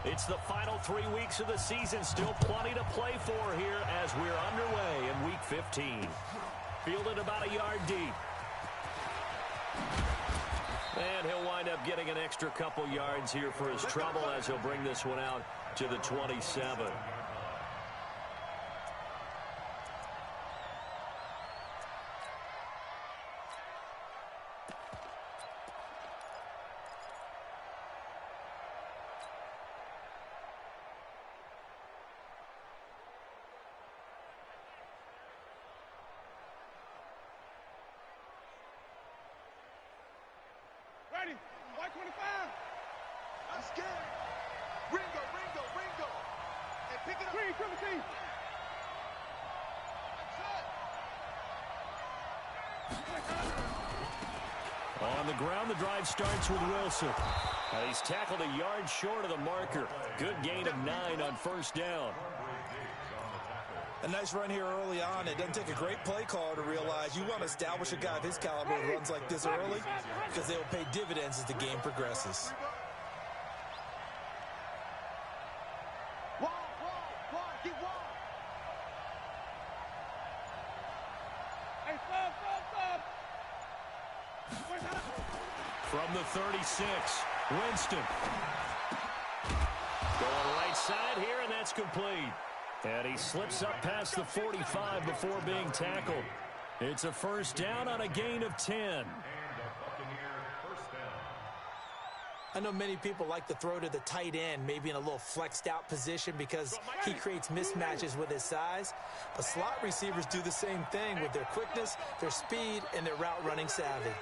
It's the final 3 weeks of the season. Still plenty to play for here as we're underway in Week 15. Fielded about a yard deep. And he'll wind up getting an extra couple yards here for his trouble as he'll bring this one out to the 27. White 25. I'm scared. Ringo. And pick it up. Green, 17. On the ground, the drive starts with Wilson. He's tackled a yard short of the marker. Good gain of 9 on first down. A nice run here early on. It doesn't take a great play caller to realize you want to establish a guy of his caliber who runs like this early because they will pay dividends as the game progresses. From the 36, Winston. Going right side here, and that's complete. And he slips up past the 45 before being tackled. It's a first down on a gain of 10. I know many people like to throw to the tight end, maybe in a little flexed out position because he creates mismatches with his size. But slot receivers do the same thing with their quickness, their speed, and their route running savvy.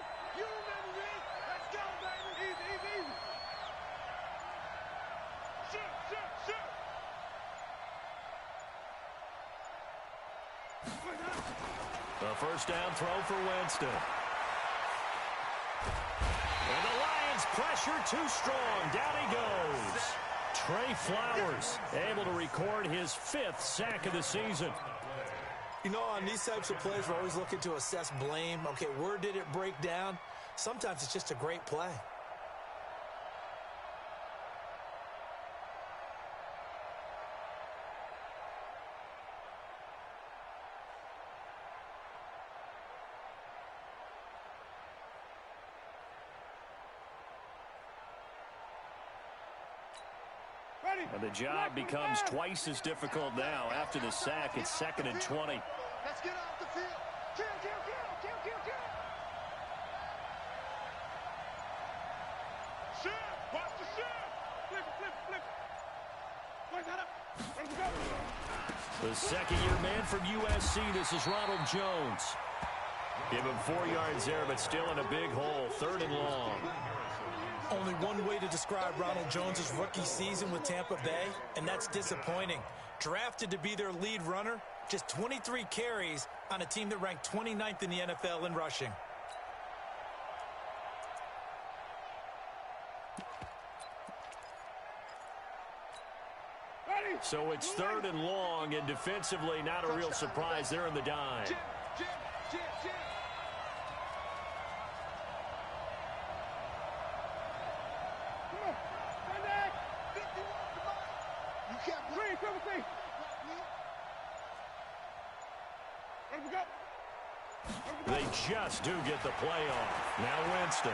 The first down throw for Winston. And the Lions pressure too strong. Down he goes. Trey Flowers able to record his 5th sack of the season. You know, on these types of plays, we're always looking to assess blame. Okay, where did it break down? Sometimes it's just a great play. And the job becomes twice as difficult now. After the sack, it's 2nd and 20. Let's get off the field. Kill. Shit, watch the shit. Flip. Where's that up? Where's it go? The second-year man from USC, this is Ronald Jones. Give him 4 yards there, but still in a big hole. 3rd and long. Only one way to describe Ronald Jones' rookie season with Tampa Bay, and that's disappointing. Drafted to be their lead runner, just 23 carries on a team that ranked 29th in the NFL in rushing. So it's 3rd and long, and defensively not a real surprise there in the dime. They just do get the play off. Now Winston.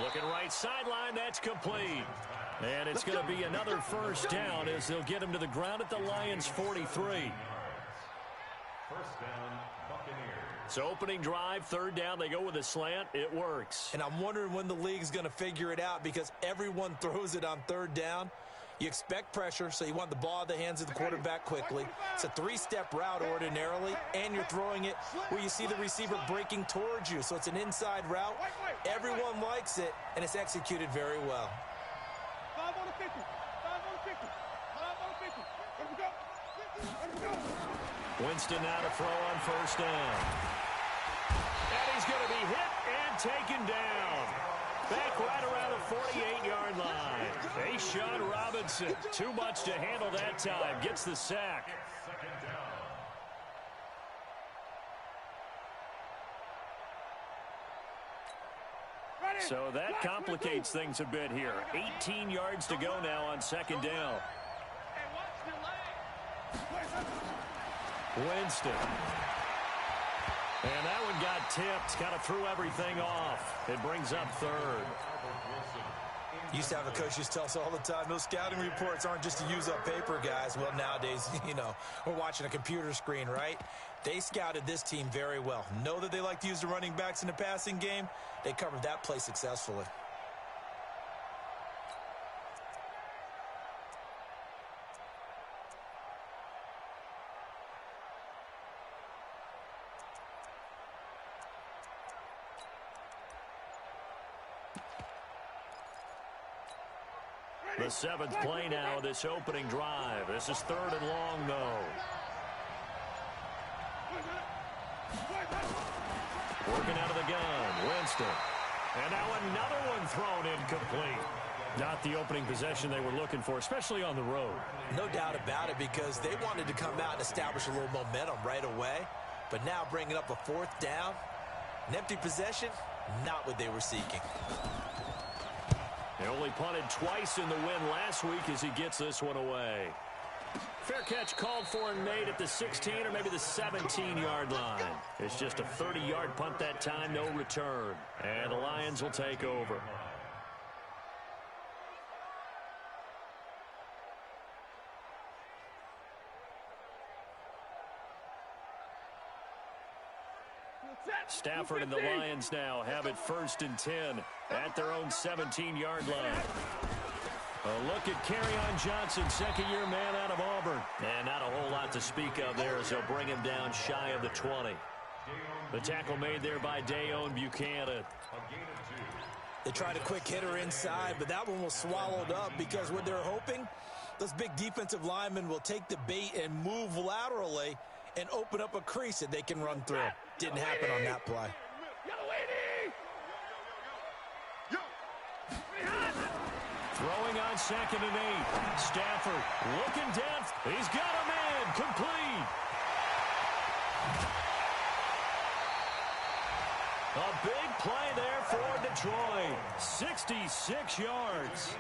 Looking right sideline, that's complete. And it's going to be another first down as they'll get him to the ground at the Lions' 43. First down, Buccaneers. So opening drive, 3rd down, they go with a slant. It works. And I'm wondering when the league's going to figure it out because everyone throws it on 3rd down. You expect pressure, so you want the ball in the hands of the quarterback quickly. It's a 3-step route ordinarily, and you're throwing it where you see the receiver breaking towards you. So it's an inside route. Everyone likes it, and it's executed very well. 5 on the 50. 5 on the 50. 5 on the 50. Let's go. Winston now to throw on first down. And he's going to be hit and taken down. Back right around the 48-yard line. Ashawn Robinson, too much to handle that time, gets the sack. So that complicates things a bit here. 18 yards to go now on second down. Winston. And that one got tipped. Kind of threw everything off. It brings up third. Used to have a coach just tell us all the time, those scouting reports aren't just to use up paper, guys. Well, nowadays, you know, we're watching a computer screen, right? They scouted this team very well. Know that they like to use the running backs in the passing game. They covered that play successfully. The seventh play now of this opening drive. This is third and long, though. Working out of the gun, Winston. And now another one thrown incomplete. Not the opening possession they were looking for, especially on the road. No doubt about it, because they wanted to come out and establish a little momentum right away. But now bringing up a fourth down, an empty possession, not what they were seeking. They only punted twice in the win last week as he gets this one away. Fair catch called for and made at the 16 or maybe the 17-yard line. It's just a 30-yard punt that time, no return. And the Lions will take over. Stafford and the Lions now have it 1st and 10 at their own 17-yard line. A look at Kerryon Johnson, second-year man out of Auburn. And not a whole lot to speak of there as they'll bring him down shy of the 20. The tackle made there by Dayon Buchanan. They tried a quick hitter inside, but that one was swallowed up because what they're hoping, those big defensive linemen will take the bait and move laterally and open up a crease that they can run through. Didn't happen on that play. Throwing on 2nd and 8. Stafford looking down. He's got a man. Complete. A big play there for Detroit. 66 yards.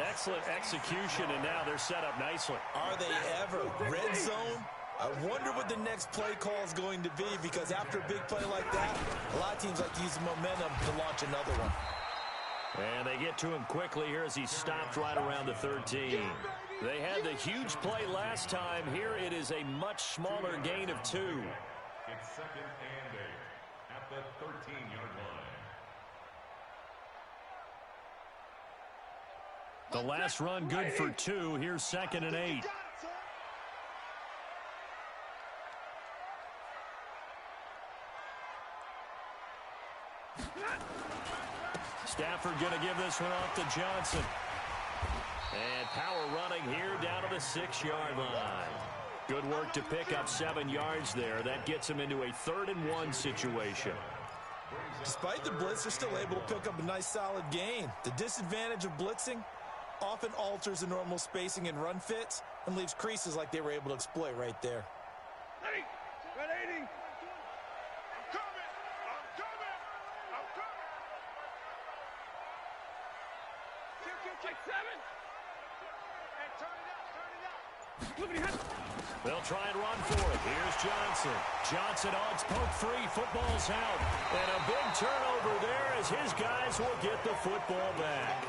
Excellent execution, and now they're set up nicely. Are they ever? Red zone? I wonder what the next play call is going to be, because after a big play like that, a lot of teams like to use momentum to launch another one. And they get to him quickly here as he stopped right around the 13. They had the huge play last time. Here it is a much smaller gain of 2. It's 2nd and 8 at the 13-yard line. The last run good for 2. Here's 2nd and 8. Stafford going to give this one off to Johnson. And power running here down to the 6-yard line. Good work to pick up 7 yards there. That gets him into a 3rd and 1 situation. Despite the blitz, they're still able to pick up a nice solid gain. The disadvantage of blitzing often alters the normal spacing and run fits and leaves creases like they were able to exploit right there. They'll try and run for it. Here's Johnson. Johnson on, it's poke free. Football's out. And a big turnover there as his guys will get the football back.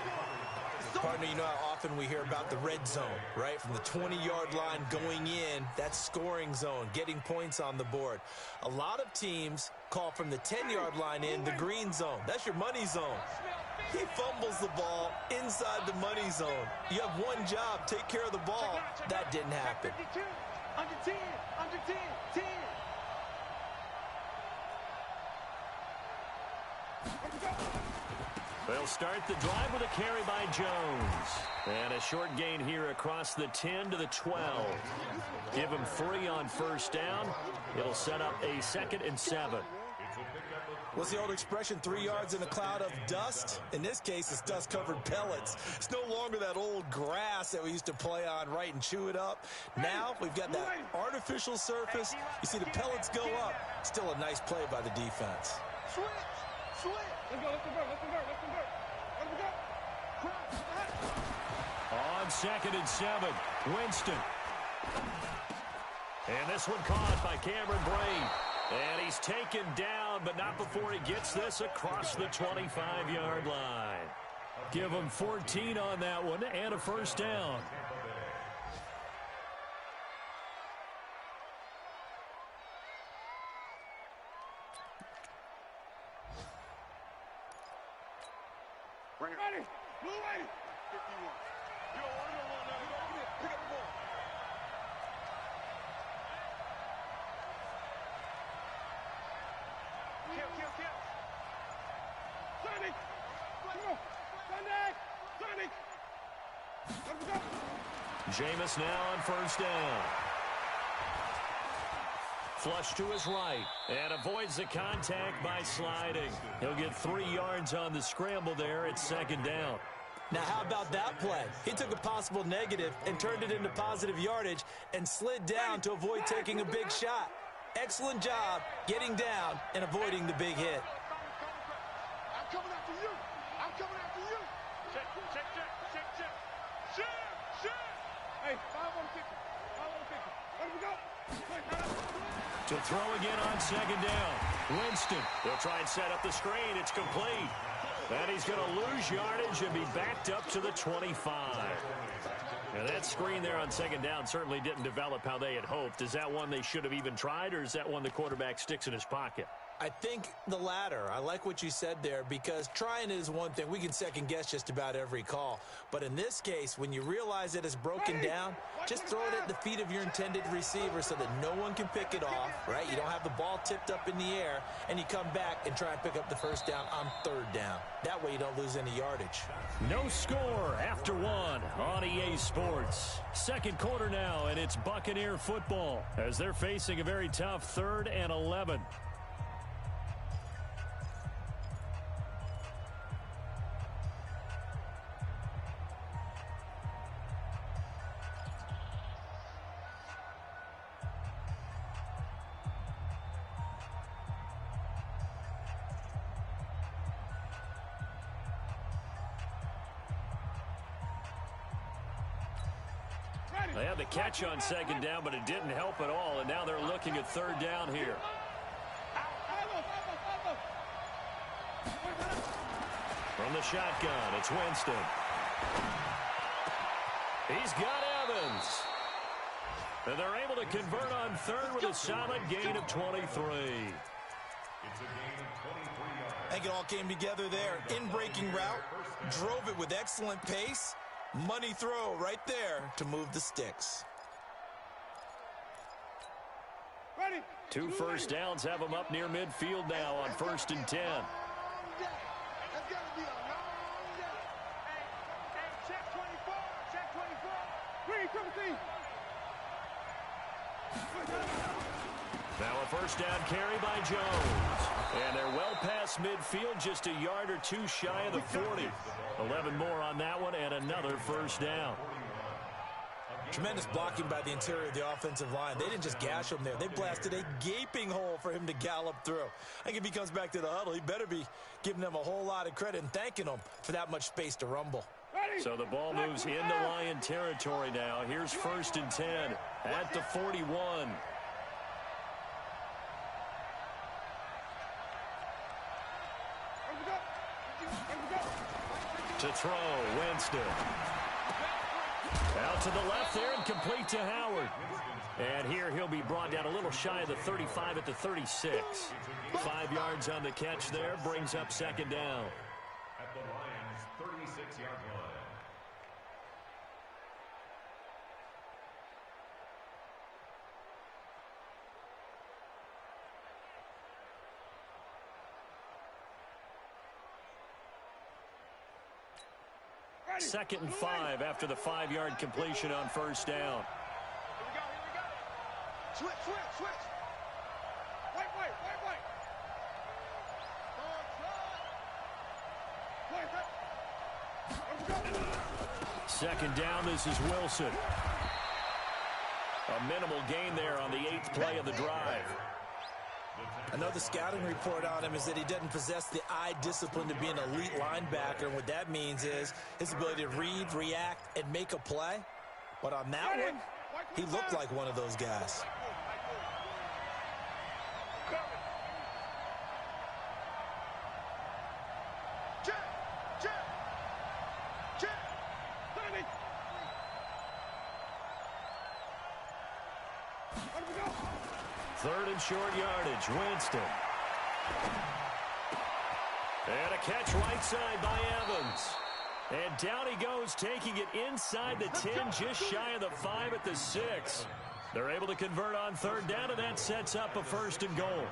Partner, you know how often we hear about the red zone, right? From the 20-yard line going in, that's scoring zone, getting points on the board. A lot of teams call from the 10-yard line in the green zone. That's your money zone. He fumbles the ball inside the money zone. You have one job, take care of the ball. That didn't happen. Under 10, under 10, 10. They'll start the drive with a carry by Jones. And a short gain here across the 10 to the 12. Give him 3 on 1st down. It'll set up a 2nd and 7. What's the old expression, 3 yards in a cloud of dust? In this case, it's dust-covered pellets. It's no longer that old grass that we used to play on, right, and chew it up. Now we've got that artificial surface. You see the pellets go up. Still a nice play by the defense. Switch, switch. Let's go, let's convert, let's convert, let's convert. Let me go. On 2nd and 7, Winston. And this one caught by Cameron Brate. And he's taken down, but not before he gets this across the 25-yard line. Give him 14 on that one and a first down. Bring it. Ready. Blue ready. 51. You don't want that. Go get it. Pick up the ball. Kill. Sonic. Come on. Sonic. Let's go. Jameis now on first down. Flush to his right and avoids the contact by sliding. He'll get 3 yards on the scramble there at 2nd down. Now, how about that play? He took a possible negative and turned it into positive yardage and slid down to avoid taking a big shot. Excellent job getting down and avoiding the big hit. I'm coming after you. Check. Hey, 5 on the picture. Let me go. To throw again on 2nd down. Winston. They'll try and set up the screen. It's complete. And he's going to lose yardage and be backed up to the 25. And that screen there on 2nd down certainly didn't develop how they had hoped. Is that one they should have even tried, or is that one the quarterback sticks in his pocket? I think the latter. I like what you said there, because trying is one thing. We can second guess just about every call. But in this case, when you realize that it's broken down, just throw it at the feet of your intended receiver so that no one can pick it off, right? You don't have the ball tipped up in the air, and you come back and try and pick up the first down on 3rd down. That way you don't lose any yardage. No score after 1 on EA Sports. 2nd quarter now, and it's Buccaneer football as they're facing a very tough 3rd and 11. They had the catch on 2nd down, but it didn't help at all, and now they're looking at 3rd down here. From the shotgun, it's Winston. He's got Evans. And they're able to convert on 3rd with a solid gain of 23. It's a gain of 23 yards. I think it all came together there. In-breaking route, drove it with excellent pace. Money throw right there to move the sticks. Ready. 2 first downs have them up near midfield now on 1st and 10. That's got to be a long day. Hey, check 24. Check 24. Green, come see. Now a first down carry by Jones. And they're well past midfield, just a yard or 2 shy of the 40. 11 more on that one and another first down. Tremendous blocking by the interior of the offensive line. They didn't just gash him there. They blasted a gaping hole for him to gallop through. I think if he comes back to the huddle, he better be giving them a whole lot of credit and thanking them for that much space to rumble. So the ball moves into Lion territory now. Here's 1st and 10 at the 41. To throw, Winston. Out to the left there and complete to Howard. And here he'll be brought down a little shy of the 35 at the 36. 5 yards on the catch there, brings up 2nd down. At the Lions' 36-yard line. Second and 5 after the 5-yard completion on 1st down. Here we go. Switch. Wait. Second down, this is Wilson. A minimal gain there on the 8th play of the drive. The I know the scouting report on him is that he doesn't possess the eye discipline to be an elite linebacker. And what that means is his ability to read, react, and make a play. But on that one, he looked like one of those guys. Third and short yardage, Winston. And a catch right side by Evans. And down he goes, taking it inside the 10, just shy of the 5 at the 6. They're able to convert on third down, and that sets up a first and goal.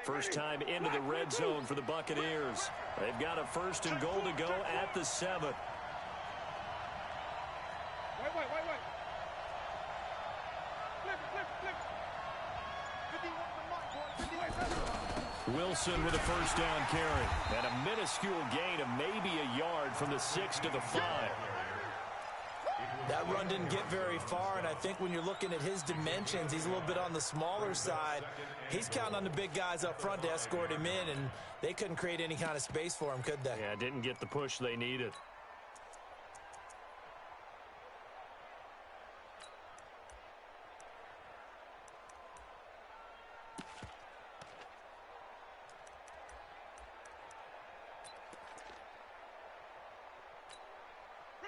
First time into the red zone for the Buccaneers. They've got a first and goal to go at the 7. Wait. Flip. Wilson with a first down carry. And a minuscule gain of maybe a yard from the 6 to the 5. That run didn't get very far, and I think when you're looking at his dimensions, he's a little bit on the smaller side. He's counting on the big guys up front to escort him in, and they couldn't create any kind of space for him, could they? Yeah, didn't get the push they needed.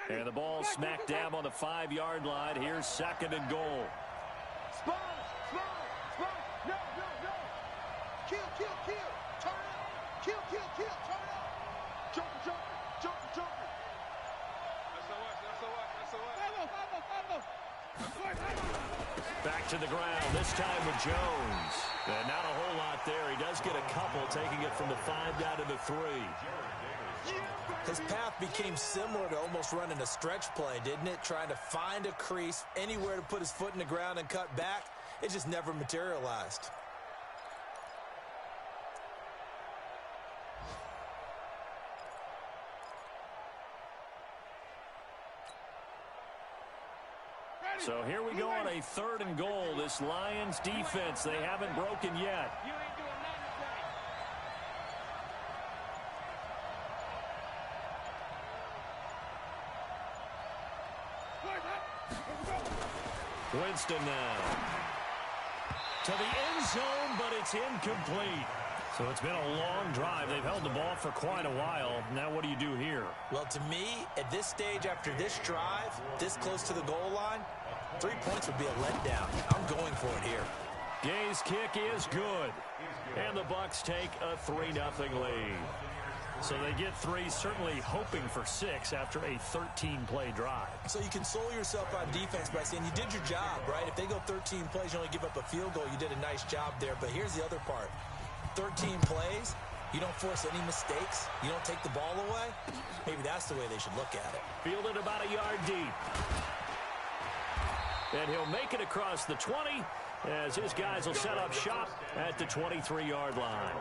And the ball smack dab on the 5-yard line. Here's second and goal. Small. No. Kill. Turn up. Kill. Turn up. Jumper. Back to the ground, this time with Jones. And not a whole lot there. He does get a couple, taking it from the 5 down to the 3. His path became similar to almost running a stretch play, didn't it? Trying to find a crease, anywhere to put his foot in the ground and cut back. It just never materialized. So here we go on a third and goal. This Lions defense, they haven't broken yet. Winston now. To the end zone, but it's incomplete. So it's been a long drive. They've held the ball for quite a while. Now what do you do here? Well, to me, at this stage, after this drive, this close to the goal line, 3 points would be a letdown. I'm going for it here. Gay's kick is good. And the Bucs take a 3-0 lead. So they get 3, certainly hoping for 6 after a 13-play drive. So you console yourself on defense by saying you did your job, right? If they go 13 plays, you only give up a field goal, you did a nice job there. But here's the other part. 13 plays, you don't force any mistakes, you don't take the ball away. Maybe that's the way they should look at it. Fielded about a yard deep. And he'll make it across the 20 as his guys will set up shop at the 23-yard line.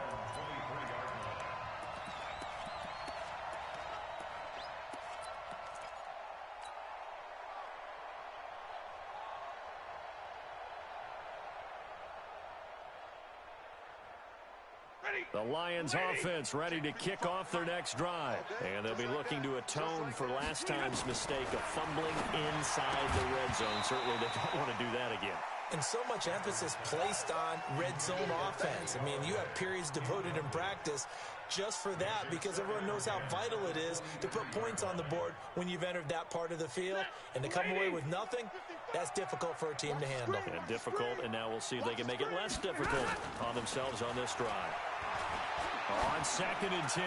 The Lions offense ready to kick off their next drive. And they'll be looking to atone for last time's mistake of fumbling inside the red zone. Certainly they don't want to do that again. And so much emphasis placed on red zone offense. I mean, you have periods devoted in practice just for that because everyone knows how vital it is to put points on the board when you've entered that part of the field. And to come away with nothing, that's difficult for a team to handle. And difficult, and now we'll see if they can make it less difficult on themselves on this drive. On 2nd and 10,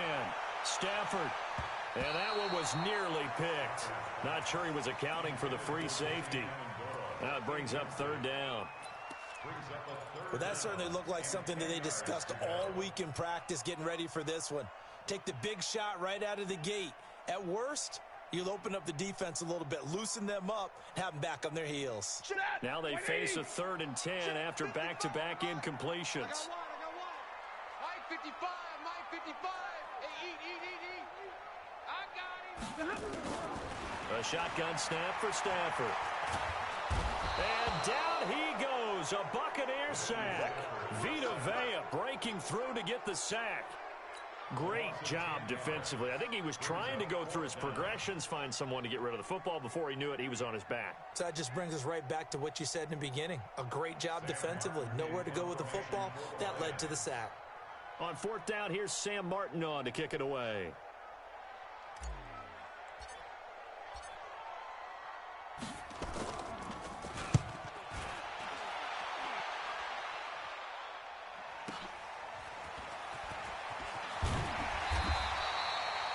Stafford. And that one was nearly picked. Not sure he was accounting for the free safety. Now it brings up 3rd down. Well, that certainly looked like something that they discussed all week in practice getting ready for this one. Take the big shot right out of the gate. At worst, you'll open up the defense a little bit, loosen them up, and have them back on their heels. Now they face a 3rd and 10 after back-to-back incompletions. Mike 55. Hey, eat. I got him. A shotgun snap for Stafford. And down he goes. A Buccaneer sack. Vita Vea breaking through to get the sack. Great job defensively. I think he was trying to go through his progressions, find someone to get rid of the football. Before he knew it, he was on his back. So that just brings us right back to what you said in the beginning. A great job defensively. Nowhere to go with the football. That led to the sack. On fourth down, here's Sam Martin on to kick it away.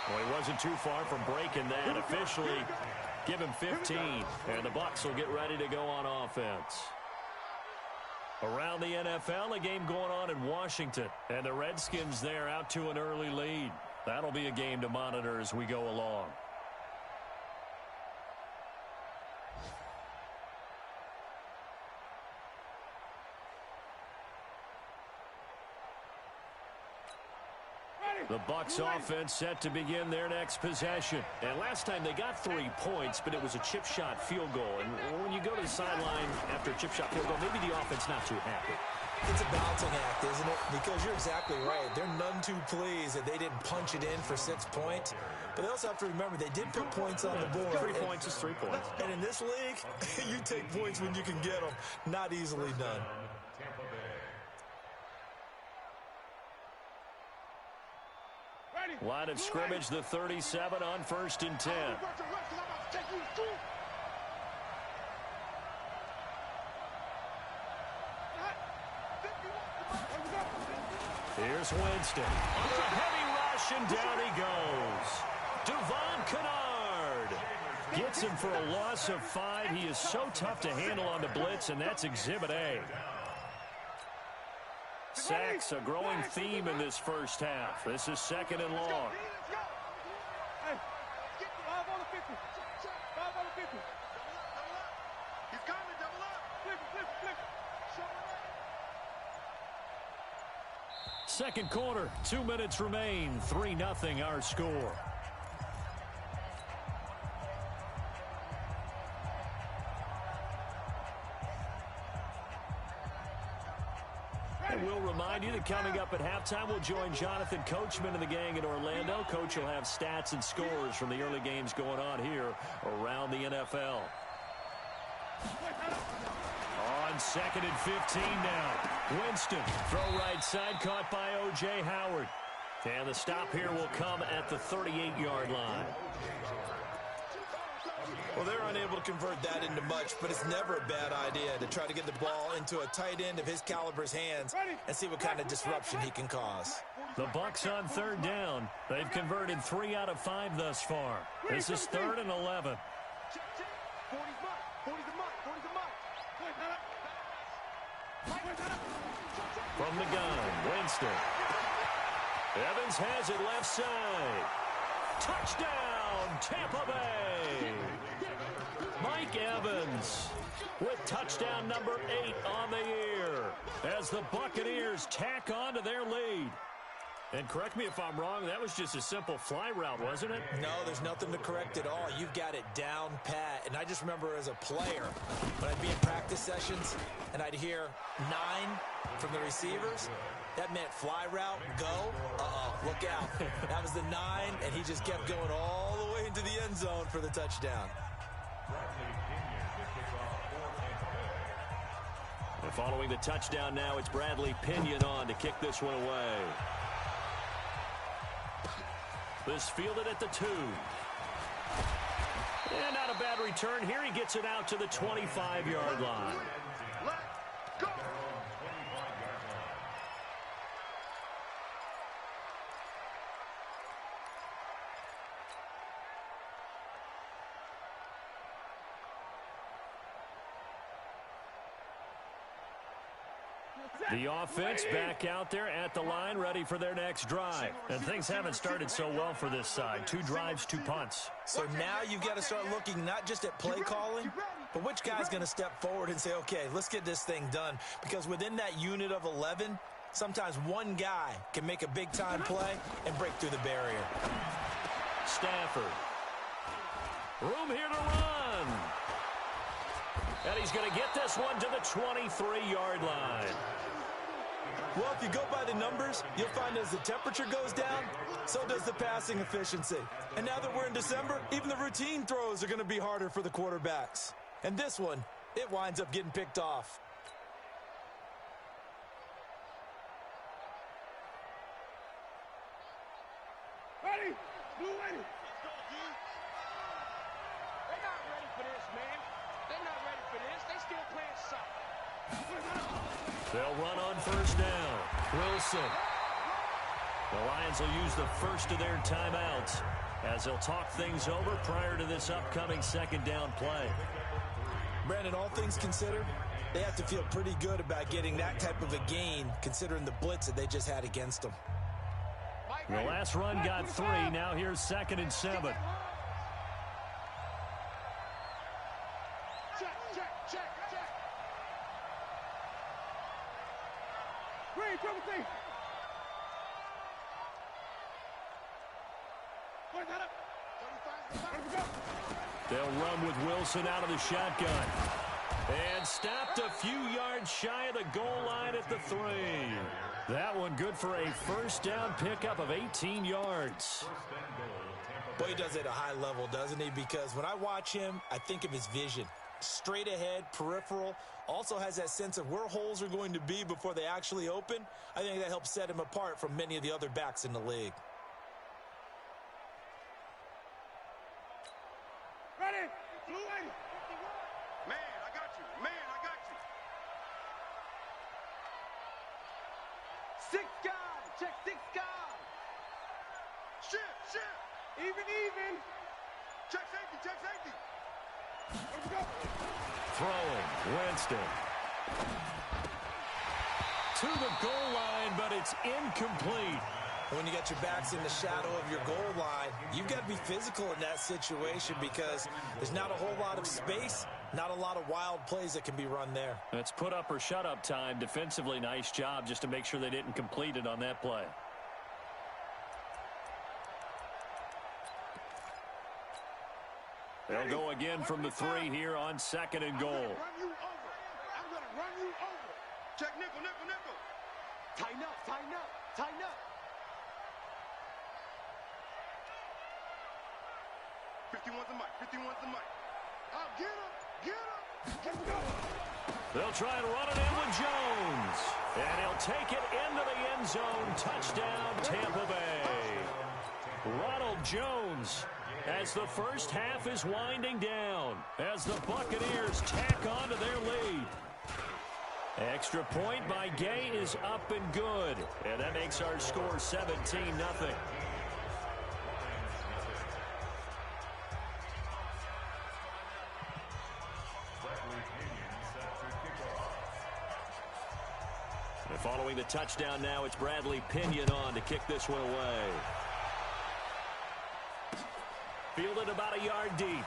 Well, he wasn't too far from breaking that. Officially, give him 15, and the Bucs will get ready to go on offense. Around the NFL, a game going on in Washington, and the Redskins there out to an early lead. That'll be a game to monitor as we go along. The Bucs offense set to begin their next possession. And last time they got 3 points, but it was a chip shot field goal. And when you go to the sideline after a chip shot field goal, maybe the offense not too happy. It's a balancing act, isn't it? Because you're exactly right. They're none too pleased that they didn't punch it in for 6 points. But they also have to remember they did put points on the board. 3 points is 3 points. And in this league, you take points when you can get them. Not easily done. Line of scrimmage, the 37 on 1st and 10. Here's Winston. Under a heavy rush, and down he goes. Devon Kennard gets him for a loss of 5. He is so tough to handle on the blitz, and that's Exhibit A. Sacks, a growing theme in this first half. This is 2nd and long. Second quarter, 2 minutes remain. 3-0 our score. And we'll remind you that coming up at halftime, we'll join Jonathan Coachman and the gang in Orlando. Coach will have stats and scores from the early games going on here around the NFL. On 2nd and 15 now. Winston, throw right side, caught by O.J. Howard. And the stop here will come at the 38-yard line. Well, they're unable to convert that into much, but it's never a bad idea to try to get the ball into a tight end of his caliber's hands and see what kind of disruption he can cause. The Bucs on 3rd down. They've converted 3 out of 5 thus far. This is 3rd and 11. From the gun, Winston. Evans has it left side. Touchdown, Tampa Bay. Mike Evans with touchdown number 8 on the year as the Buccaneers tack on to their lead. And correct me if I'm wrong, that was just a simple fly route, wasn't it? No, there's nothing to correct at all. You've got it down pat. And I just remember as a player, when I'd be in practice sessions and I'd hear 9 from the receivers, that meant fly route, go, look out. That was the 9, and he just kept going all the way into the end zone for the touchdown. And following the touchdown now, it's Bradley Pinion on to kick this one away. This fielded at the 2. And not a bad return here. He gets it out to the 25-yard line. Let's go. The offense back out there at the line, ready for their next drive. And things haven't started so well for this side. 2 drives, 2 punts. So now you've got to start looking not just at play calling, but which guy's going to step forward and say, okay, let's get this thing done. Because within that unit of 11, sometimes one guy can make a big-time play and break through the barrier. Stafford Room here to run. And he's going to get this one to the 23-yard line. Well, if you go by the numbers, you'll find as the temperature goes down, so does the passing efficiency. And now that we're in December, even the routine throws are going to be harder for the quarterbacks. And this one, it winds up getting picked off. Ready? Blue ready. Let's go, dude. They're not ready for this, man. They're not ready for this. They still playing soft. They'll run on first down. Wilson. The Lions will use the first of their timeouts as they'll talk things over prior to this upcoming second down play. Brandon, all things considered, they have to feel pretty good about getting that type of a gain considering the blitz that they just had against them. The last run got 3. Now here's 2nd and 7. Check, check, check, check. Green, triple T. Where's that up? They'll run with Wilson out of the shotgun. And stopped a few yards shy of the goal line at the 3. That one good for a first down pickup of 18 yards. Boy, he does it at a high level, doesn't he? Because when I watch him, I think of his vision. Straight ahead, peripheral, also has that sense of where holes are going to be before they actually open. I think that helps set him apart from many of the other backs in the league. Ready? Blue ready. Man, I got you. Man, I got you. 6 guys. Check 6 guys. Shift. Even. Check safety. Let's go. Throwing, Winston. To the goal line, but it's incomplete. When you got your backs in the shadow of your goal line, you've got to be physical in that situation because there's not a whole lot of space, not a lot of wild plays that can be run there. That's put up or shut up time. Defensively, nice job just to make sure they didn't complete it on that play. They'll go again from the 3 here on 2nd and goal. I'm going to run you over. Check nickel. Tighten up. 51's the mic. Oh, get him. Let's go. They'll try and run it in with Jones. And he'll take it into the end zone. Touchdown, Tampa Bay. Ronald Jones, as the first half is winding down, as the Buccaneers tack on to their lead. Extra point by Gay is up and good. And that makes our score 17-0. Following the touchdown now, it's Bradley Pinion on to kick this one away. Fielded about a yard deep.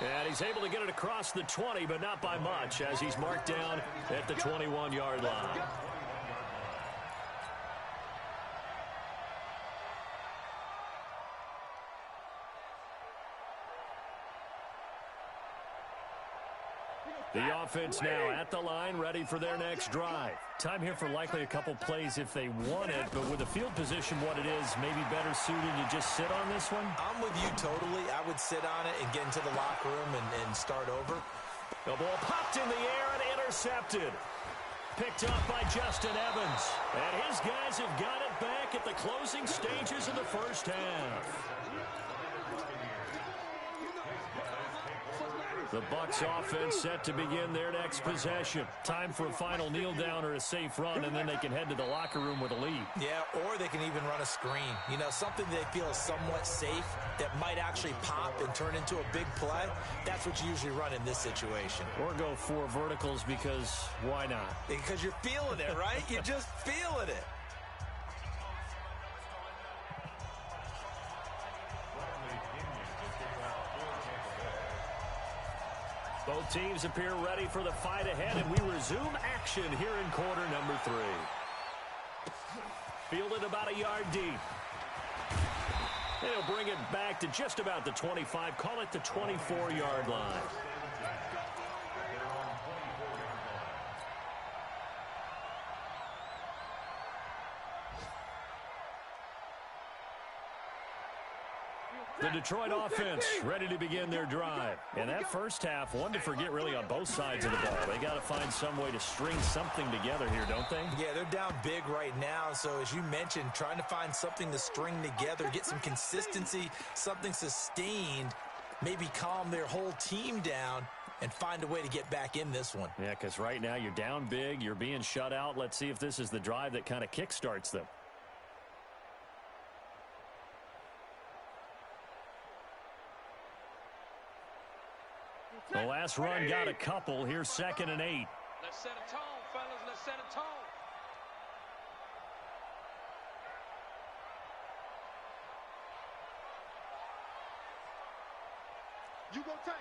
And he's able to get it across the 20, but not by much, as he's marked down at the 21-yard line. The offense now at the line, ready for their next drive. Time here for likely a couple plays if they want it, but with the field position what it is, maybe better suited to just sit on this one? I'm with you totally. I would sit on it and get into the locker room and start over. The ball popped in the air and intercepted. Picked up by Justin Evans. And his guys have got it back at the closing stages of the first half. The Bucs offense set to begin their next possession. Time for a final kneel down or a safe run, and then they can head to the locker room with a lead. Yeah, or they can even run a screen. You know, something they feel is somewhat safe that might actually pop and turn into a big play. That's what you usually run in this situation. Or go 4 verticals because why not? Because you're feeling it, right? You're just feeling it. Both teams appear ready for the fight ahead, and we resume action here in quarter number 3. Fielded about a yard deep. And he'll bring it back to just about the 25. Call it the 24-yard line. The Detroit offense ready to begin their drive. And that first half, one to forget really on both sides of the ball. They got to find some way to string something together here, don't they? Yeah, they're down big right now. So as you mentioned, trying to find something to string together, get some consistency, something sustained, maybe calm their whole team down and find a way to get back in this one. Yeah, because right now you're down big, you're being shut out. Let's see if this is the drive that kind of kickstarts them. The last run got a couple. Here's 2nd and 8. Let's set a tone, fellas. Let's set a tone. You go tight.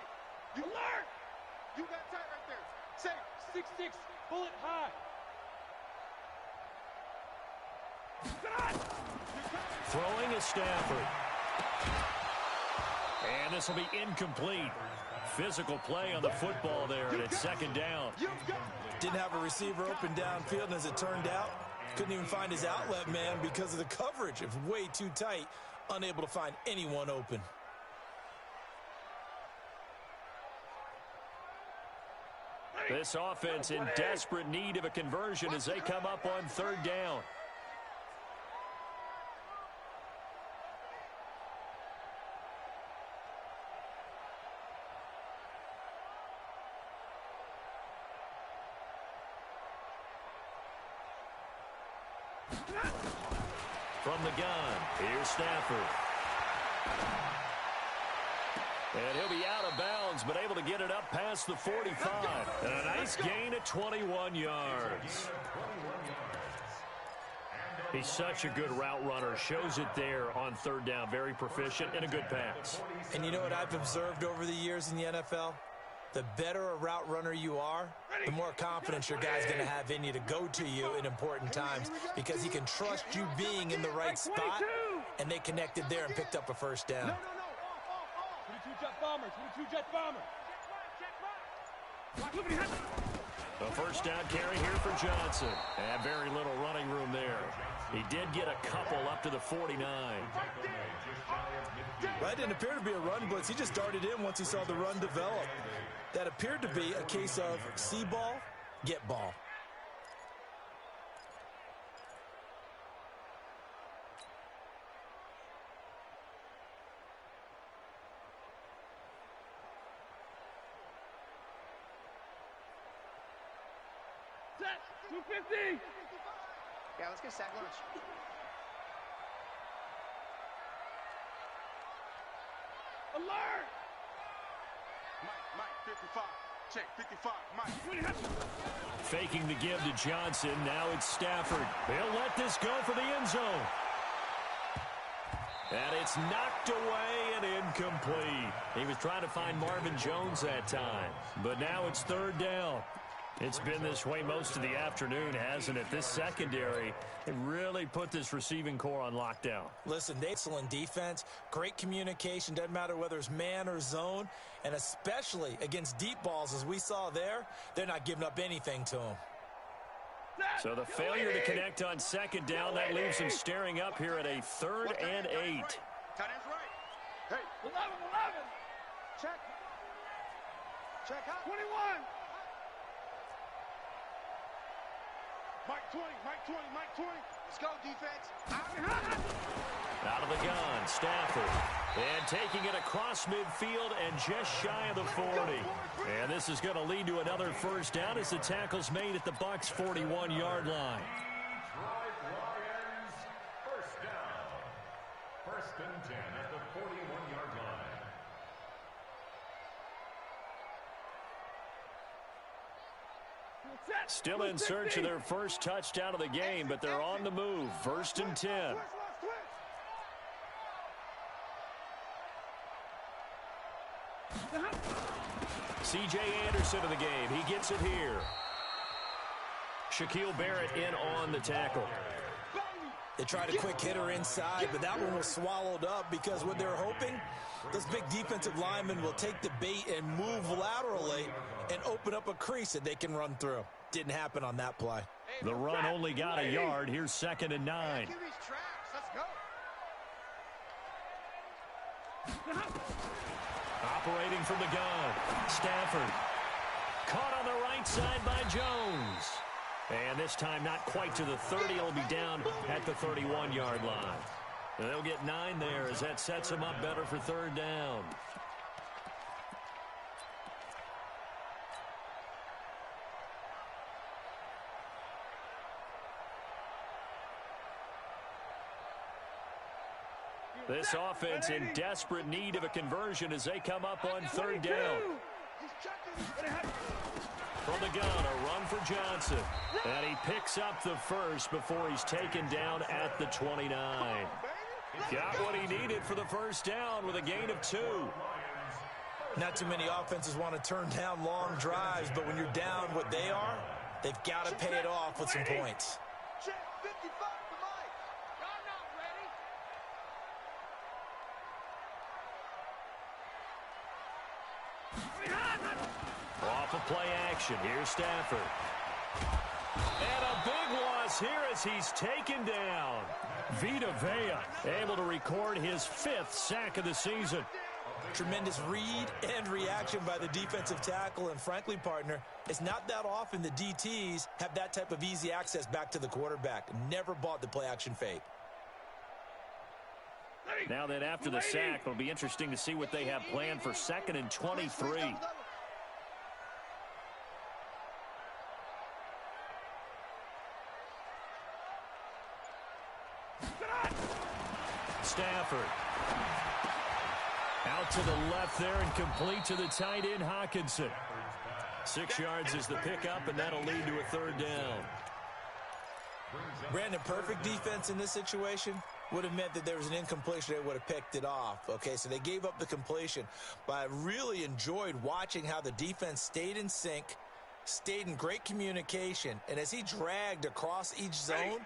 You learn. You got tight right there. Say 6'6", bullet high. Throwing is Stafford. And this will be incomplete. Physical play on the football there, and it's 2nd down. Didn't have a receiver open downfield, and as it turned out, couldn't even find his outlet man because of the coverage. It was way too tight, unable to find anyone open. This offense in desperate need of a conversion as they come up on 3rd down. From the gun, here's Stafford. And he'll be out of bounds, but able to get it up past the 45. And a nice gain at 21 yards. He's such a good route runner. Shows it there on 3rd down. Very proficient and a good pass. And you know what I've observed over the years in the NFL? The better a route runner you are, the more confidence your guy's going to have in you to go to you in important times because he can trust you being in the right spot, and they connected there and picked up a 1st down. 22 jet bomber, 22 jet bomber. A 1st down carry here for Johnson. And very little running room there. He did get a couple up to the 49. That didn't appear to be a run blitz. He just darted in once he saw the run develop. That appeared to be a case of see ball, get ball. Set 250. Yeah, let's get sack lunch. Alert! Mike, 55. Check, 55. Mike. Faking the give to Johnson. Now it's Stafford. He'll let this go for the end zone. And it's knocked away and incomplete. He was trying to find Marvin Jones that time. But now it's 3rd down. It's been this way most of the afternoon, hasn't it? This secondary, it really put this receiving core on lockdown. Listen, they excellent defense, great communication, doesn't matter whether it's man or zone, and especially against deep balls, as we saw there, they're not giving up anything to them. So the failure to connect on 2nd down, that leaves him staring up here at a 3rd and 8. Tight end's right. Hey. 11. Check. Check out. 21. Mike 20, Mike 20, Mike 20. Let's go, defense. Out of the gun, Stafford. And taking it across midfield and just shy of the 40. And this is going to lead to another 1st down as the tackle's made at the Bucs' 41-yard line. Detroit Lions, 1st down. 1st and 10 at the 41-yard line. Still in search of their first touchdown of the game, but they're on the move. 1st and 10. C.J. Anderson of the game. He gets it here. Shaquille Barrett in on the tackle. They tried a quick hitter inside, but that one was swallowed up because what they're hoping, those big defensive linemen will take the bait and move laterally and open up a crease that they can run through. Didn't happen on that play. The run only got a yard. Here's 2nd and 9. Let's go. Operating from the gun, Stafford. Caught on the right side by Jones. And this time not quite to the 30. It'll be down at the 31-yard line. And they'll get 9 there as that sets them up better for 3rd down. This offense in desperate need of a conversion as they come up on 3rd down. From the gun, a run for Johnson. And he picks up the first before he's taken down at the 29. Got what he needed for the 1st down with a gain of 2. Not too many offenses want to turn down long drives, but when you're down what they are, they've got to pay it off with some points. Check 55 to Mike. Y'all not ready. Off of play action. Here's Stafford. And a big loss here as he's taken down. Vita Vea able to record his 5th sack of the season. Tremendous read and reaction by the defensive tackle, and frankly, partner, it's not that often the DTs have that type of easy access back to the quarterback. Never bought the play action fake. Now that after the sack, it'll be interesting to see what they have planned for 2nd and 23. Stafford. Out to the left there and complete to the tight end, Hawkinson. 6 yards is the pickup, and that'll lead to a 3rd down. Brandon, perfect defense in this situation would have meant that there was an incompletion. They would have picked it off. Okay, so they gave up the completion. But I really enjoyed watching how the defense stayed in sync, stayed in great communication, and as he dragged across each zone,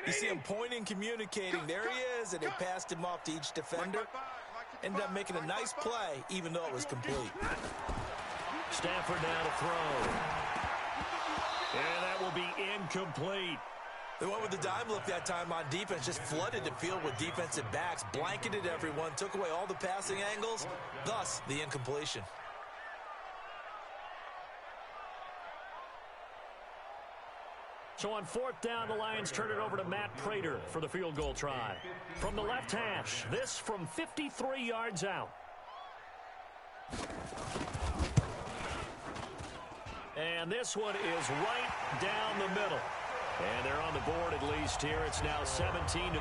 you see him pointing, communicating. There he is, and they passed him off to each defender. Ended up making a nice play, even though it was complete. Stafford now to throw. And that will be incomplete. They went with the dime look that time on defense, just flooded the field with defensive backs, blanketed everyone, took away all the passing angles, thus the incompletion. So on 4th down, the Lions turn it over to Matt Prater for the field goal try. From the left hash, this from 53 yards out. And this one is right down the middle. And they're on the board at least here. It's now 17-3.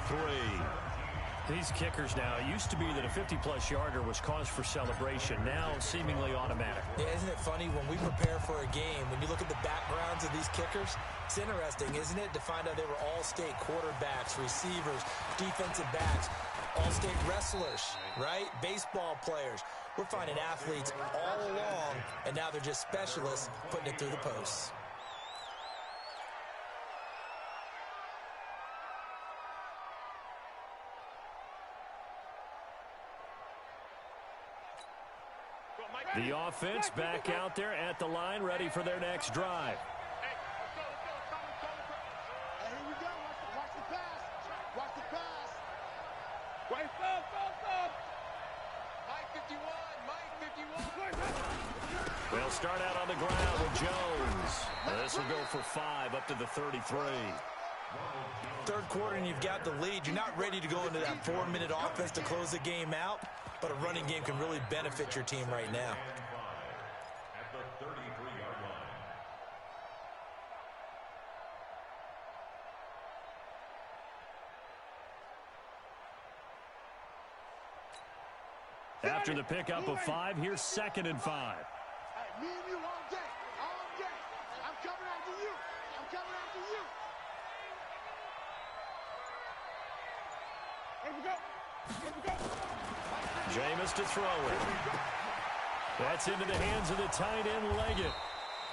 These kickers now, it used to be that a 50-plus yarder was cause for celebration. Now seemingly automatic. Yeah, isn't it funny when we prepare for a game, when you look at the backgrounds of these kickers, it's interesting, isn't it, to find out they were all-state quarterbacks, receivers, defensive backs, all-state wrestlers, right? Baseball players. We're finding athletes all along, and now they're just specialists putting it through the posts. The offense back out there at the line, ready for their next drive. Hey, here we go. Watch the pass. Watch the pass. Wait, stop. Mike 51. They'll start out on the ground with Jones. This will go for 5 up to the 33. Third quarter and you've got the lead. You're not ready to go into that 4-minute offense to close the game out, but a running game can really benefit your team right now. At the 33-yard line. After the pickup of 5, here's 2nd and 5. Hey, me and you all day. All day. I'm coming after you. I'm coming after you. Here we go. Jameis to throw it. That's into the hands of the tight end, Leggett.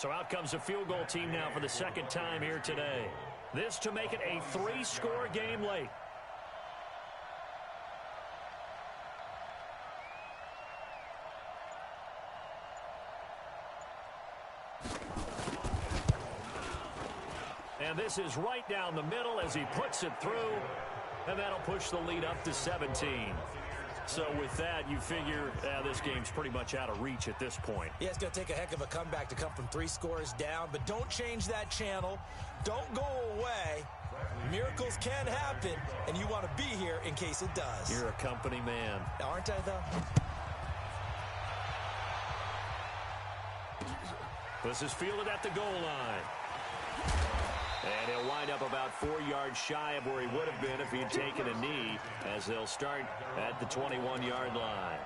So out comes a field goal team now for the second time here today. This to make it a 3-score game late. And this is right down the middle as he puts it through. And that'll push the lead up to 17. So with that, you figure this game's pretty much out of reach at this point. Yeah, it's going to take a heck of a comeback to come from 3 scores down. But don't change that channel. Don't go away. Miracles can happen, and you want to be here in case it does. You're a company man. Aren't I, though? This is fielded at the goal line. And he'll wind up about 4 yards shy of where he would have been if he had taken a knee, as they'll start at the 21-yard line.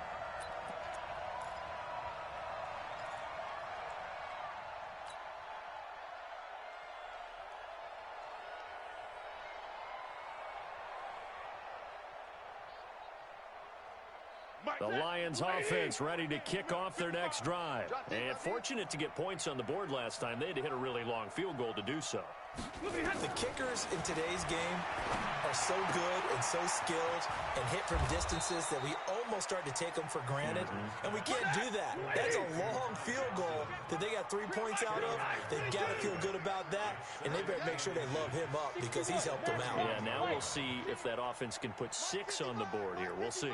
The Lions offense ready to kick off their next drive. And fortunate to get points on the board last time. They had to hit a really long field goal to do so. The kickers in today's game are so good and so skilled and hit from distances that we almost start to take them for granted. And we can't do that. That's a long field goal that they got 3 points out of. They've got to feel good about that, and they better make sure they love him up because he's helped them out. Yeah, now we'll see if that offense can put 6 on the board here. We'll see.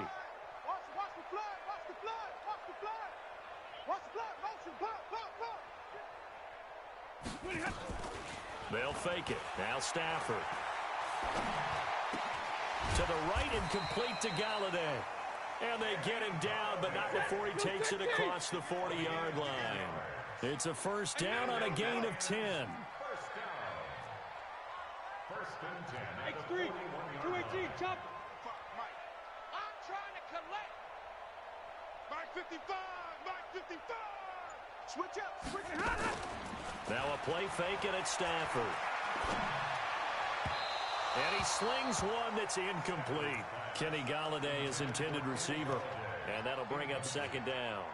They'll fake it. Now Stafford. To the right and complete to Galladay. And they get him down, but not before he takes it across the 40-yard line. It's a first down on a gain of 10. First down. First and 10 at the 3, 41-yard 218, line. chop. Mike. I'm trying to collect. Mike 55, Mike 55. Switch up, switch it. Now a play fake, and it's Stafford. And he slings one that's incomplete. Kenny Galladay is intended receiver. And that'll bring up second down.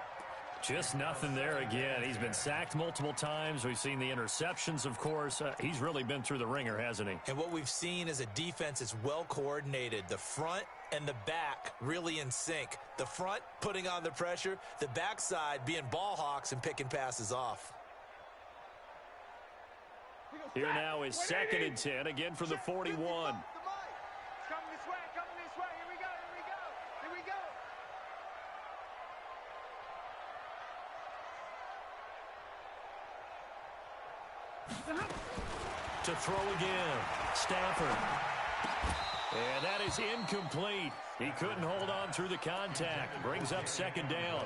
Just nothing there again. He's been sacked multiple times. We've seen the interceptions, of course. He's really been through the ringer, hasn't he? And what we've seen is a defense that's well coordinated. The front and the back really in sync. The front putting on the pressure, the backside being ball hawks and picking passes off. Here now is second and 10, again from the 41. Coming this way, coming this way. Here we go, here we go, here we go. To throw again, Stafford. And that is incomplete. He couldn't hold on through the contact. Brings up second down.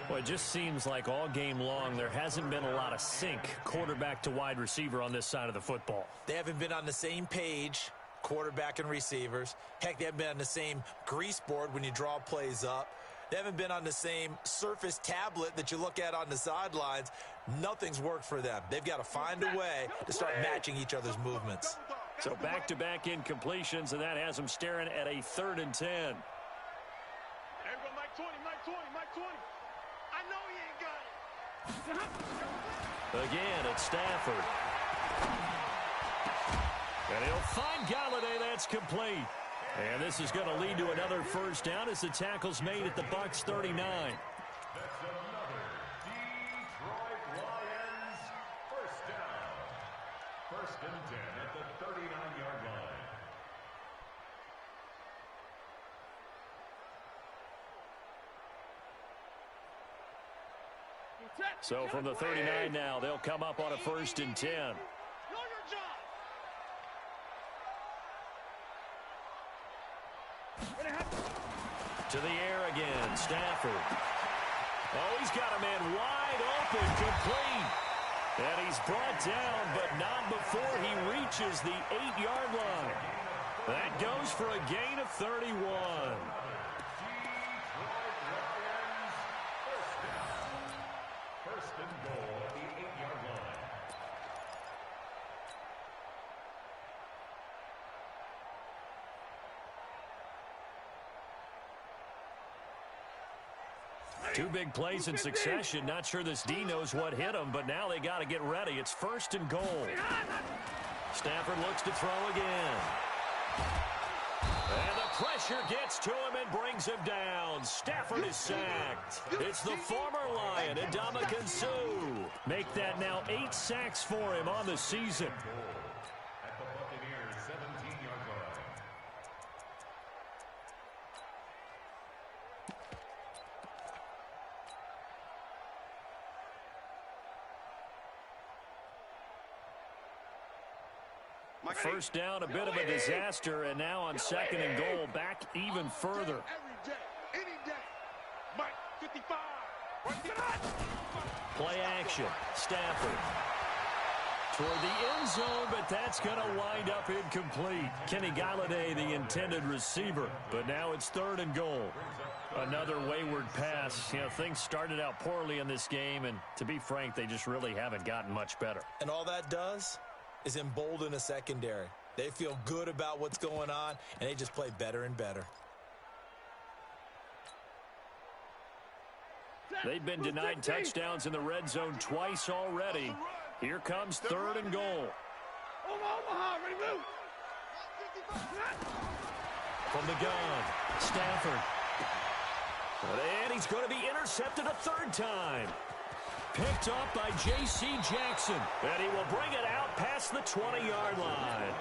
Well, it just seems like all game long there hasn't been a lot of sync quarterback to wide receiver on this side of the football. They haven't been on the same page, quarterback and receivers. Heck, they haven't been on the same grease board when you draw plays up. They haven't been on the same surface tablet that you look at on the sidelines. Nothing's worked for them. They've got to find a way to start matching each other's movements. So back-to-back incompletions, and that has them staring at a 3rd and 10. There we go, Mike 20, Mike 20, Mike 20. I know he ain't got it. Again, it's Stafford. And he'll find Galladay. That's complete. And this is going to lead to another first down as the tackle's made at the Bucs 39. That's another Detroit Lions first down. First and 10 at the 39-yard line. So from the 39 now, they'll come up on a first and 10. Know your job. To the air again, Stafford. Oh, he's got a man wide open, complete. And he's brought down, but not before he reaches the 8-yard line. That goes for a gain of 31. First and goal at the 8-yard line. Two big plays in succession. Not sure this D knows what hit him, but now they got to get ready. It's 1st and goal. Stafford looks to throw again. And the pressure gets to him and brings him down. Stafford is sacked. It's the former Lion, Ndamukong Suh. Make that now 8 sacks for him on the season. At the Buccaneers' 17-yard line. First down, a bit of a disaster, and now on 2nd and goal, back even further. Every day, any day. Mike, 55. Play action. Stafford toward the end zone, but that's going to wind up incomplete. Kenny Galladay, the intended receiver, but now it's 3rd and goal. Another wayward pass. You know, things started out poorly in this game, and to be frank, they just really haven't gotten much better. And all that does is embolden a secondary. They feel good about what's going on, and they just play better and better. They've been denied touchdowns in the red zone twice already. Here comes 3rd and goal. Omaha, ready, move. From the gun, Stafford. And he's going to be intercepted a 3rd time. Picked up by J.C. Jackson. And he will bring it out past the 20-yard line.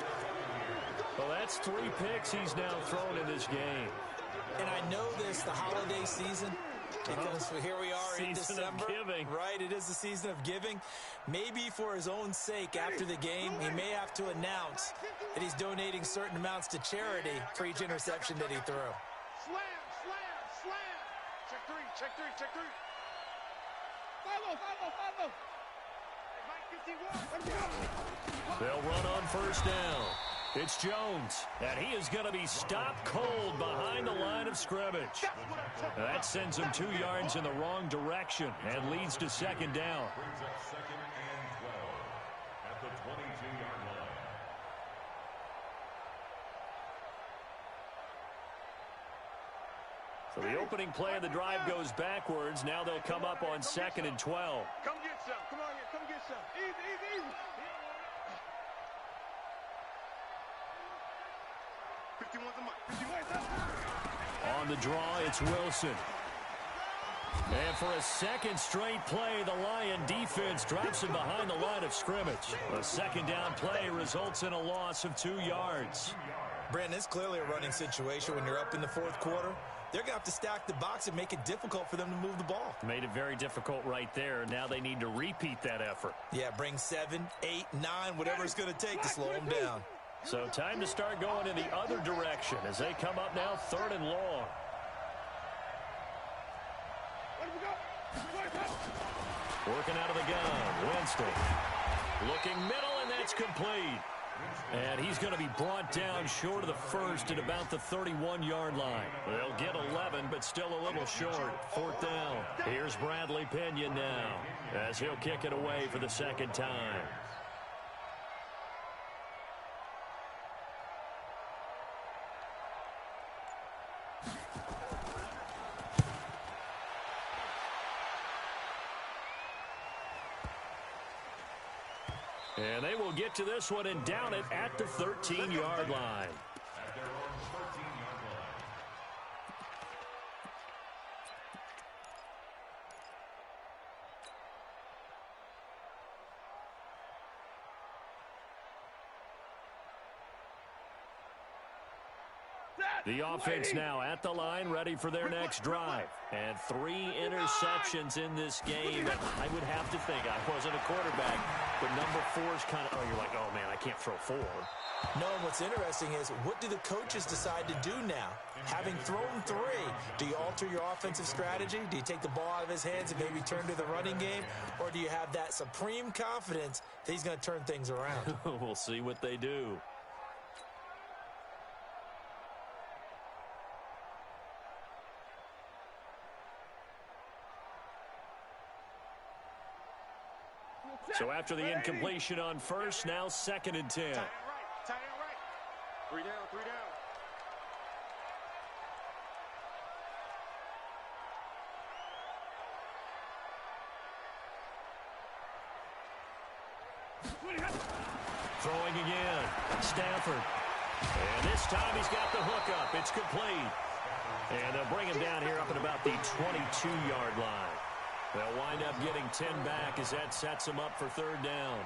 Well, that's 3 picks he's now thrown in this game. And I know this, the holiday season, because here we are in December. Season of giving. Right, it is the season of giving. Maybe for his own sake, after the game, he may have to announce that he's donating certain amounts to charity for each interception that he threw. Slam, slam, slam. Check 3, check 3, check 3. 5-0. Hey, Mike, 51. They'll run on 1st down. It's Jones, and he is going to be stopped cold behind the line of scrimmage. That sends him 2 yards in the wrong direction and leads to 2nd down. Brings up 2nd and 12 at the 22-yard line. So the opening play of the drive goes backwards. Now they'll come up on 2nd and 12. Come get some. Come on here. Come get some. Easy. 51's the mic. 51's On the draw, it's Wilson. And for a 2nd straight play, the Lion defense drops him behind the line of scrimmage. A 2nd down play results in a loss of 2 yards. Brandon, it's clearly a running situation when you're up in the 4th quarter. They're going to have to stack the box and make it difficult for them to move the ball. Made it very difficult right there. Now they need to repeat that effort. Yeah, bring 7, 8, 9, whatever it's going to take to slow them down. So time to start going in the other direction as they come up now 3rd and long. Working out of the gun, Winston. Looking middle, and that's complete. And he's going to be brought down short of the 1st at about the 31-yard line. They'll get 11, but still a little short. 4th down. Here's Bradley Pinion now as he'll kick it away for the 2nd time. And they will get to this one and down it at the 13-yard line. At their own 13-yard line. The offense now at the line, ready for their next drive. And 3 interceptions in this game. I would have to think, I wasn't a quarterback, but number 4 is kind of, you're like, oh, man, I can't throw 4. No, and what's interesting is, what do the coaches decide to do now? Having thrown 3, do you alter your offensive strategy? Do you take the ball out of his hands and maybe turn to the running game? Or do you have that supreme confidence that he's going to turn things around? We'll see what they do. So after the incompletion on 1st, now 2nd and 10. Tie it right. 3 down, 3 down. Throwing again. Stafford. And this time he's got the hookup. It's complete. And they'll bring him down here up at about the 22-yard line. They'll wind up getting 10 back as that sets him up for third down.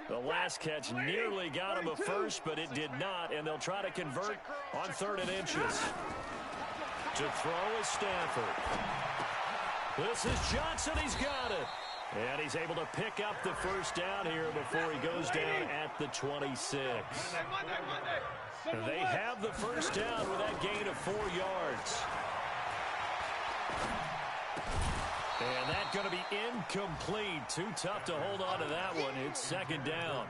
The last catch nearly got him a first, but it did not, and they'll try to convert on 3rd and inches. To throw is Stafford. This is Johnson. He's got it. And he's able to pick up the first down here before he goes down at the 26. They have the first down with that gain of 4 yards. And that's going to be incomplete. Too tough to hold on to that one. It's 2nd down.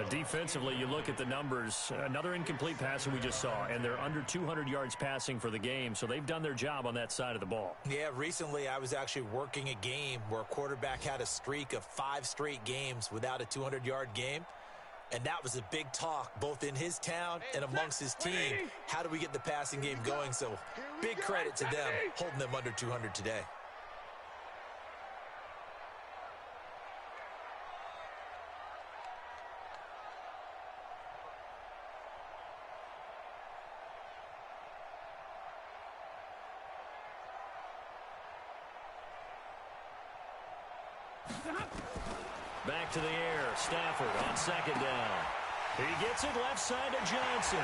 Defensively, you look at the numbers. Another incomplete pass that we just saw, and they're under 200 yards passing for the game, so they've done their job on that side of the ball. Yeah, recently I was actually working a game where a quarterback had a streak of 5 straight games without a 200-yard game, and that was a big talk both in his town and amongst his team. How do we get the passing game going? So big credit to them holding them under 200 today. Back to the air. Stafford on 2nd down. He gets it left side to Johnson.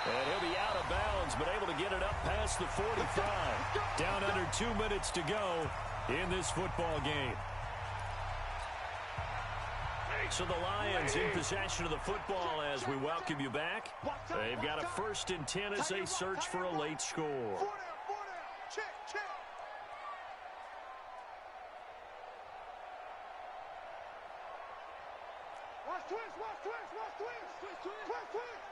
And he'll be out of bounds, but able to get it up past the 45. Down under 2 minutes to go in this football game. So the Lions in possession of the football as we welcome you back. They've got a 1st and 10 as they search for a late score. Check, check. Watch twist, watch twist, watch twist. Twist, twist.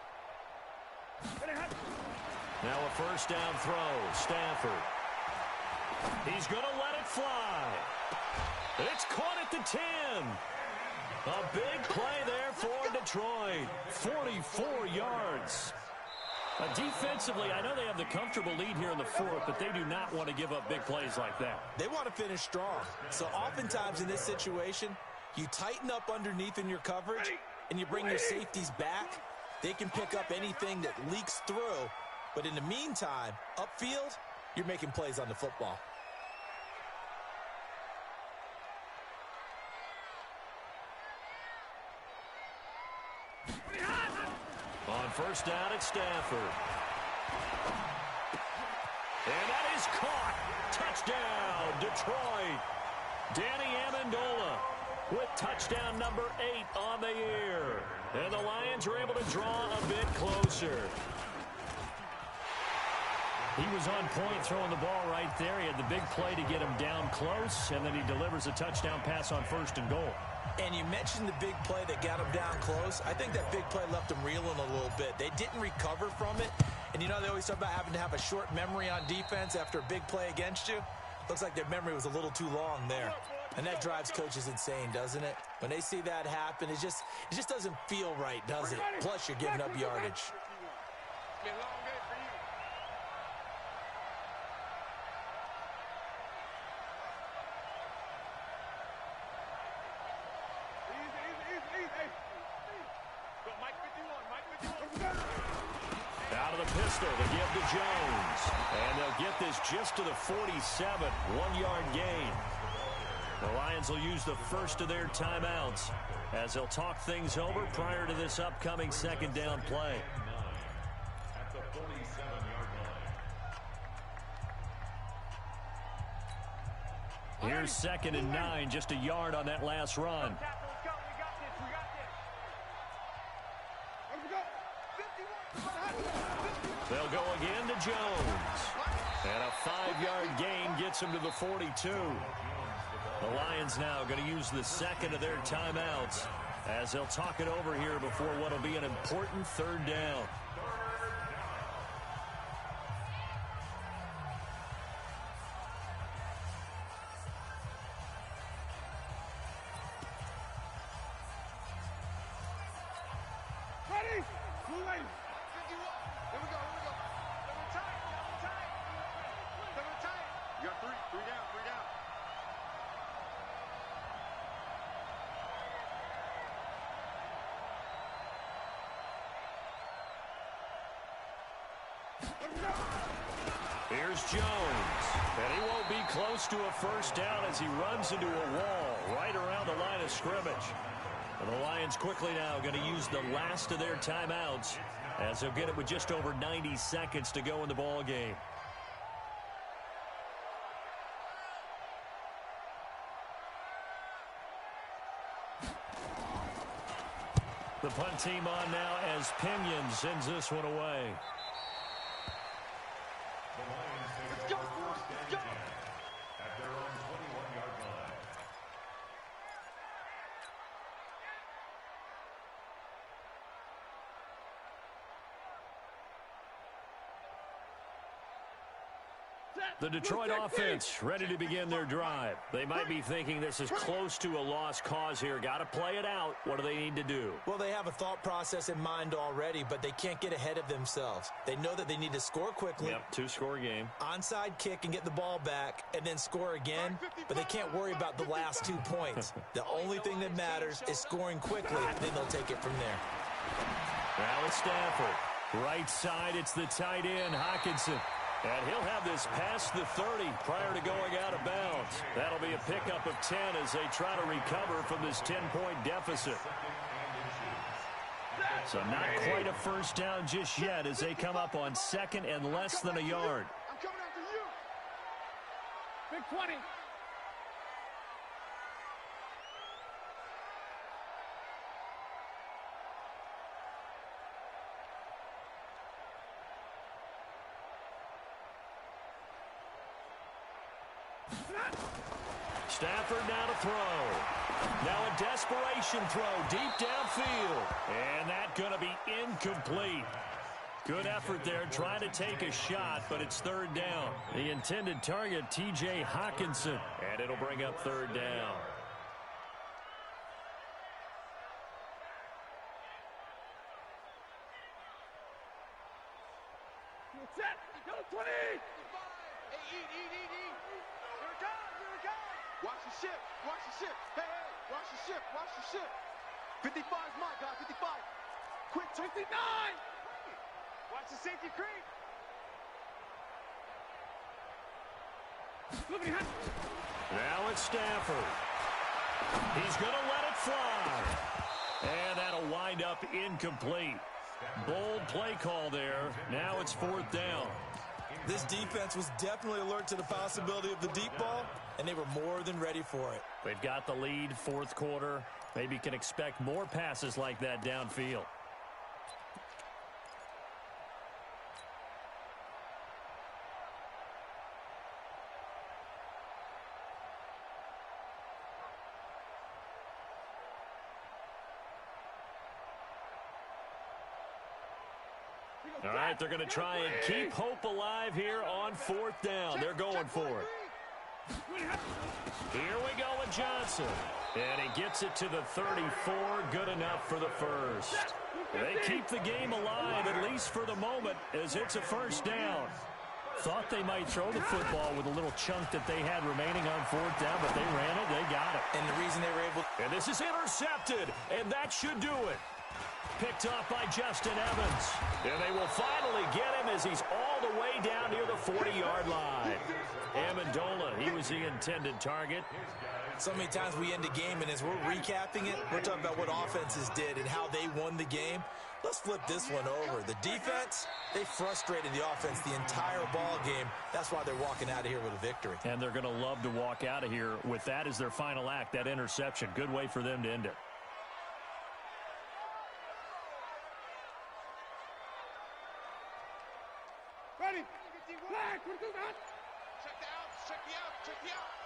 Now a 1st down throw. Stafford. He's going to let it fly. It's caught at the 10. A big play there for Detroit. 44 yards. Defensively, I know they have the comfortable lead here in the 4th, but they do not want to give up big plays like that. They want to finish strong. So oftentimes in this situation, you tighten up underneath in your coverage, and you bring your safeties back. They can pick up anything that leaks through. But in the meantime, upfield, you're making plays on the football. On 1st down at Stafford. And that is caught. Touchdown, Detroit. Danny Amendola with touchdown number 8 on the year. And the Lions are able to draw a bit closer. He was on point throwing the ball right there. He had the big play to get him down close, and then he delivers a touchdown pass on 1st and goal. And you mentioned the big play that got him down close. I think that big play left him reeling a little bit. They didn't recover from it. And you know, they always talk about having to have a short memory on defense after a big play against you. Looks like their memory was a little too long there. And that drives coaches insane, doesn't it? When they see that happen, it just doesn't feel right, does it? Plus, you're giving up yardage. Out of the pistol to give to Jones. And they'll get this just to the 47. 1-yard gain. The Lions will use the first of their timeouts as they'll talk things over prior to this upcoming 2nd down play. At the 47-yard line. Here's 2nd and 9, just a yard on that last run. They'll go again to Jones. And a 5-yard gain gets him to the 42. The Lions now going to use the 2nd of their timeouts as they'll talk it over here before what will be an important 3rd down. Ready? Blue lady. Here's Jones. And he won't be close to a first down as he runs into a wall right around the line of scrimmage. And the Lions quickly now going to use the last of their timeouts as they'll get it with just over 90 seconds to go in the ball game. The punt team on now as Pinion sends this one away. The Lions take a first and 10 at their own 21-yard line. The Detroit offense ready to begin their drive. They might be thinking this is close to a lost cause here. Got to play it out. What do they need to do? Well, they have a thought process in mind already, but they can't get ahead of themselves. They know that they need to score quickly. Yep, two-score game. Onside kick and get the ball back and then score again, but they can't worry about the last 2 points. The only thing that matters is scoring quickly, then they'll take it from there. Now it's Stafford. Right side, it's the tight end, Hockenson. And he'll have this past the 30 prior to going out of bounds. That'll be a pickup of 10 as they try to recover from this 10-point deficit. So not quite a first down just yet as they come up on second and less than a yard. I'm coming after you. Big 20. Stafford now to throw. Now a desperation throw deep downfield. And that's going to be incomplete. Good effort there trying to take a shot, but it's third down. The intended target, T.J. Hockenson. And it'll bring up third down. Set. Go 20. Hey, eat. Here it comes. Watch the ship. Hey, watch the ship. 55 is my guy, 55. Quick, 59. Watch the safety creep. Look behind. Now it's Stafford. He's going to let it fly. And that'll wind up incomplete. Bold play call there. Now it's fourth down. This defense was definitely alert to the possibility of the deep ball, and they were more than ready for it. They've got the lead, fourth quarter. Maybe can expect more passes like that downfield. All right, they're going to try and keep hope alive here on fourth down. They're going for it. Here we go with Johnson. And he gets it to the 34. Good enough for the first. They keep the game alive, at least for the moment, as it's a first down. Thought they might throw the football with a little chunk that they had remaining on fourth down, but they ran it, they got it. And the reason they were able... And this is intercepted, and that should do it. Picked off by Justin Evans. And they will finally get him as he's all the way down near the 40-yard line. Amendola, he was the intended target. So many times we end the game, and as we're recapping it, we're talking about what offenses did and how they won the game. Let's flip this one over. The defense, they frustrated the offense the entire ball game. That's why they're walking out of here with a victory. And they're going to love to walk out of here with that as their final act, that interception. Good way for them to end it. Ready. Flag. Check the outs.